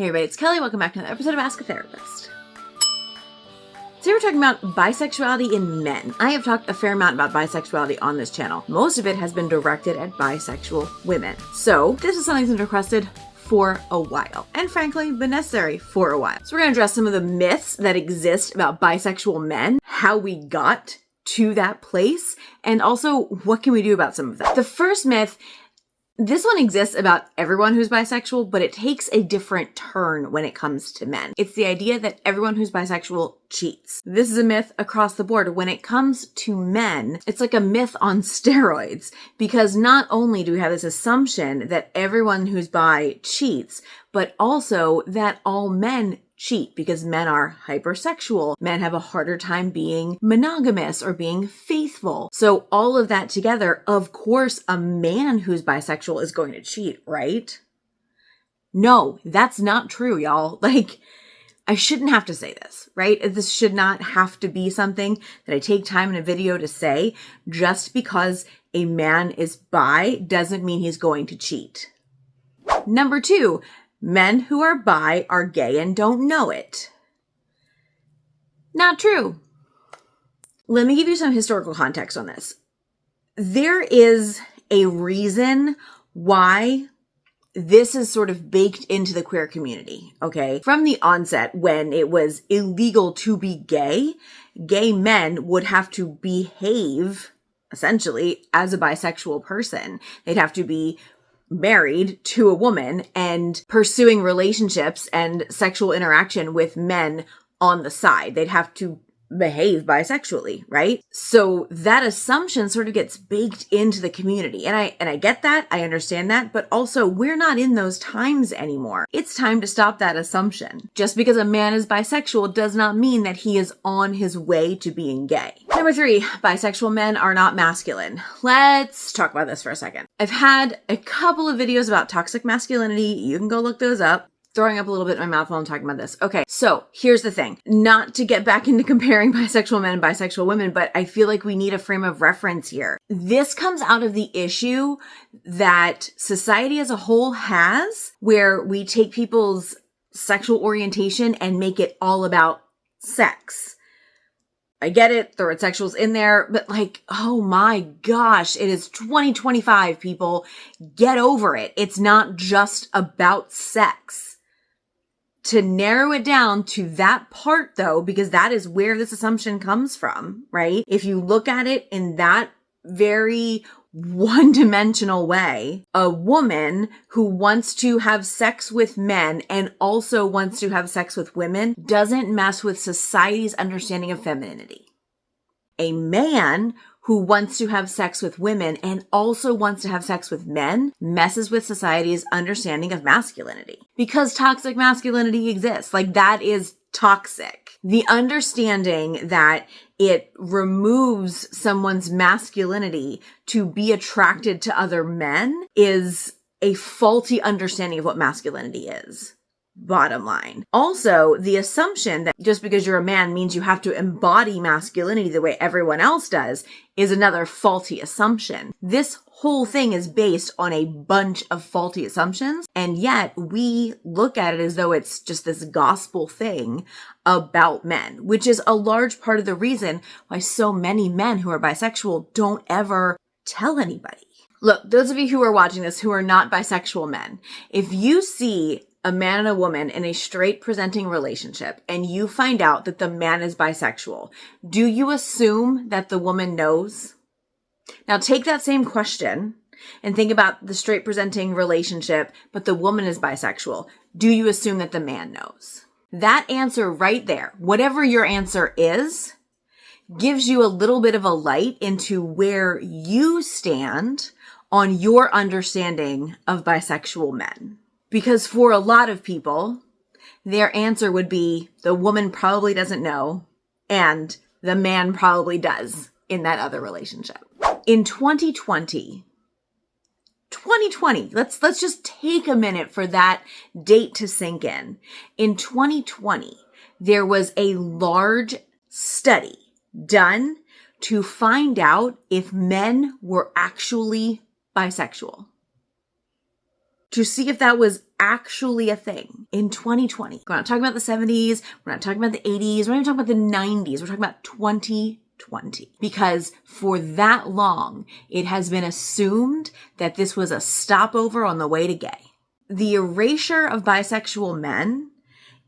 Hey everybody, it's Kelly. Welcome back to another episode of Ask a Therapist. Today we're talking about bisexuality in men. I have talked a fair amount about bisexuality on this channel. Most of it has been directed at bisexual women. So this is something that's been requested for a while, and frankly, been necessary for a while. So we're going to address some of the myths that exist about bisexual men, how we got to that place, and also what can we do about some of that. The first myth, this one exists about everyone who's bisexual, but it takes a different turn when it comes to men. It's the idea that everyone who's bisexual cheats. This is a myth across the board. When it comes to men, it's like a myth on steroids, because not only do we have this assumption that everyone who's bi cheats, but also that all men cheat because men are hypersexual. Men have a harder time being monogamous or being faithful. So all of that together, of course, a man who's bisexual is going to cheat, right? No, that's not true, y'all. I shouldn't have to say this, right? This should not have to be something that I take time in a video to say. Just because a man is bi doesn't mean he's going to cheat. Number two, men who are bi are gay and don't know it. Not true. Let me give you some historical context on this. There is a reason why this is sort of baked into the queer community, okay? From the onset, when it was illegal to be gay men would have to behave, essentially, as a bisexual person. They'd have to be married to a woman and pursuing relationships and sexual interaction with men on the side. They'd have to behave bisexually, right? So that assumption sort of gets baked into the community. And I get that. I understand that. But also, we're not in those times anymore. It's time to stop that assumption. Just because a man is bisexual does not mean that he is on his way to being gay. Number three, bisexual men are not masculine. Let's talk about this for a second. I've had a couple of videos about toxic masculinity. You can go look those up. Throwing up a little bit in my mouth while I'm talking about this. Okay, so here's the thing. Not to get back into comparing bisexual men and bisexual women, but I feel like we need a frame of reference here. This comes out of the issue that society as a whole has, where we take people's sexual orientation and make it all about sex. I get it, throw sexuals in there, but oh my gosh, it is 2025, people. Get over it. It's not just about sex. To narrow it down to that part though, because that is where this assumption comes from, right? If you look at it in that very one-dimensional way, a woman who wants to have sex with men and also wants to have sex with women doesn't mess with society's understanding of femininity. A man who wants to have sex with women and also wants to have sex with men messes with society's understanding of masculinity. Because toxic masculinity exists. That is toxic. The understanding that it removes someone's masculinity to be attracted to other men is a faulty understanding of what masculinity is. Bottom line. Also, the assumption that just because you're a man means you have to embody masculinity the way everyone else does is another faulty assumption. This whole thing is based on a bunch of faulty assumptions, and yet we look at it as though it's just this gospel thing about men, which is a large part of the reason why so many men who are bisexual don't ever tell anybody. Look, those of you who are watching this who are not bisexual men, if you see a man and a woman in a straight presenting relationship and you find out that the man is bisexual, do you assume that the woman knows? Now take that same question and think about the straight presenting relationship, but the woman is bisexual. Do you assume that the man knows? That answer right there, whatever your answer is, gives you a little bit of a light into where you stand on your understanding of bisexual men. Because for a lot of people, their answer would be the woman probably doesn't know and the man probably does in that other relationship. In 2020, let's just take a minute for that date to sink in. In 2020, there was a large study done to find out if men were actually bisexual. To see if that was actually a thing in 2020. We're not talking about the 70s. We're not talking about the 80s. We're not even talking about the 90s. We're talking about 2020. Because for that long, it has been assumed that this was a stopover on the way to gay. The erasure of bisexual men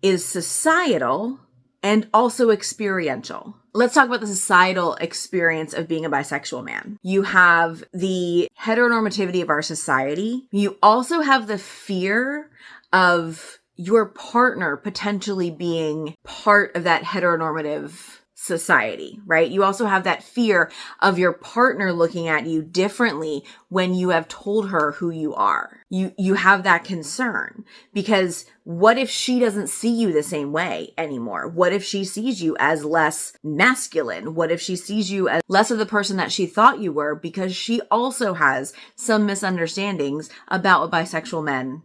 is societal and also experiential. Let's talk about the societal experience of being a bisexual man. You have the heteronormativity of our society. You also have the fear of your partner potentially being part of that heteronormative society, right? You also have that fear of your partner looking at you differently when you have told her who you are. You have that concern because what if she doesn't see you the same way anymore? What if she sees you as less masculine? What if she sees you as less of the person that she thought you were because she also has some misunderstandings about what bisexual men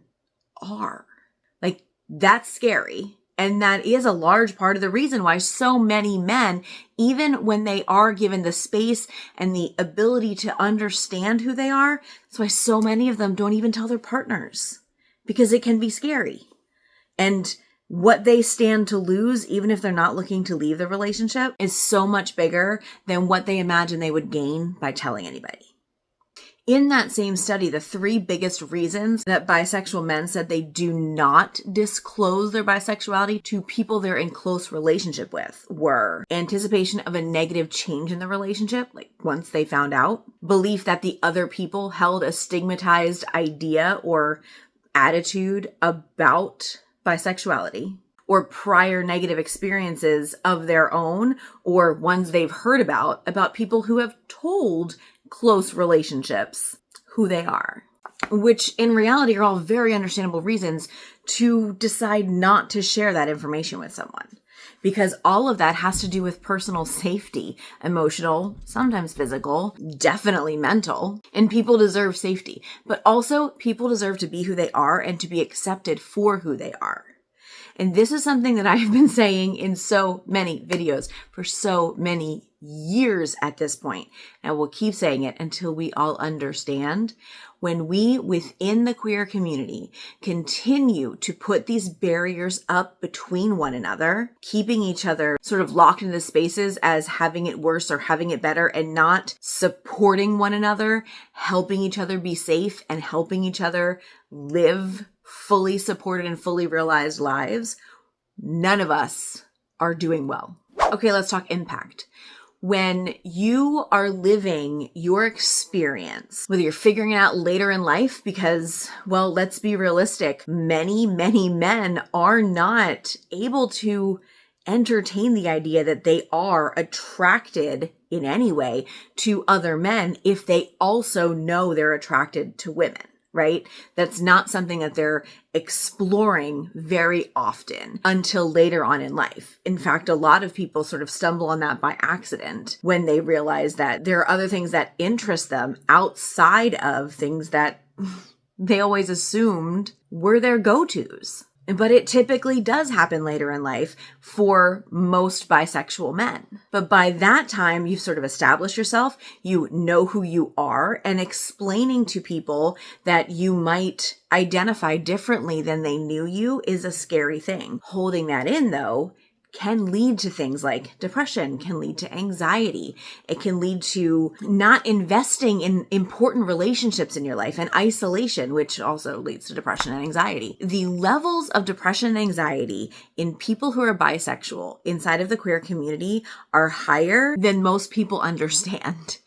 are? Like, that's scary. And that is a large part of the reason why so many men, even when they are given the space and the ability to understand who they are, that's why so many of them don't even tell their partners, because it can be scary. And what they stand to lose, even if they're not looking to leave the relationship, is so much bigger than what they imagine they would gain by telling anybody. In that same study, the 3 biggest reasons that bisexual men said they do not disclose their bisexuality to people they're in close relationship with were anticipation of a negative change in the relationship, like once they found out, belief that the other people held a stigmatized idea or attitude about bisexuality, or prior negative experiences of their own or ones they've heard about people who have told close relationships who they are, which in reality are all very understandable reasons to decide not to share that information with someone, because all of that has to do with personal safety, emotional, sometimes physical, definitely mental, and people deserve safety, but also people deserve to be who they are and to be accepted for who they are. And this is something that I have been saying in so many videos for so many years at this point, and we'll keep saying it until we all understand. When we within the queer community continue to put these barriers up between one another, keeping each other sort of locked into spaces as having it worse or having it better, and not supporting one another, helping each other be safe and helping each other live fully supported and fully realized lives, none of us are doing well. Okay, let's talk impact. When you are living your experience, whether you're figuring it out later in life, because, well, let's be realistic, many men are not able to entertain the idea that they are attracted in any way to other men if they also know they're attracted to women. Right? That's not something that they're exploring very often until later on in life. In fact, a lot of people sort of stumble on that by accident when they realize that there are other things that interest them outside of things that they always assumed were their go-tos. But it typically does happen later in life for most bisexual men. But by that time, you've sort of established yourself, you know who you are, and explaining to people that you might identify differently than they knew you is a scary thing. Holding that in, though, can lead to things like depression, can lead to anxiety. It can lead to not investing in important relationships in your life, and isolation, which also leads to depression and anxiety. The levels of depression and anxiety in people who are bisexual inside of the queer community are higher than most people understand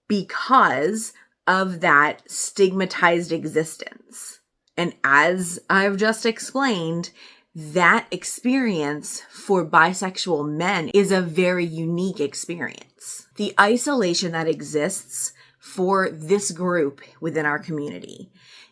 because of that stigmatized existence. And as I've just explained, that experience for bisexual men is a very unique experience. The isolation that exists for this group within our community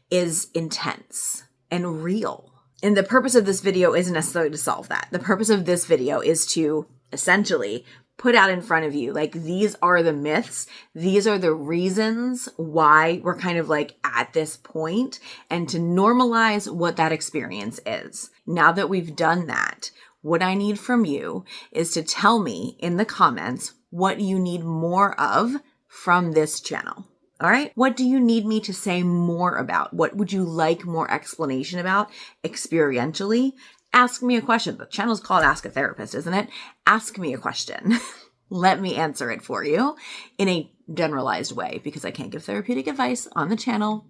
is intense and real. And the purpose of this video isn't necessarily to solve that. The purpose of this video is to essentially put out in front of you, like, these are the myths. These are the reasons why we're kind of like at this point, and to normalize what that experience is. Now that we've done that, what I need from you is to tell me in the comments what you need more of from this channel. All right. What do you need me to say more about? What would you like more explanation about experientially? Ask me a question. The channel's called Ask a Therapist, isn't it? Ask me a question. Let me answer it for you in a generalized way, because I can't give therapeutic advice on the channel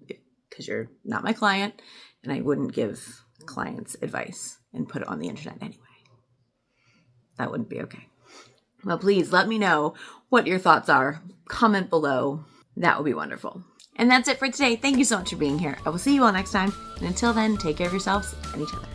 because you're not my client, and I wouldn't give clients advice and put it on the internet anyway. That wouldn't be okay. Well, please let me know what your thoughts are. Comment below. That would be wonderful. And that's it for today. Thank you so much for being here. I will see you all next time. And until then, take care of yourselves and each other.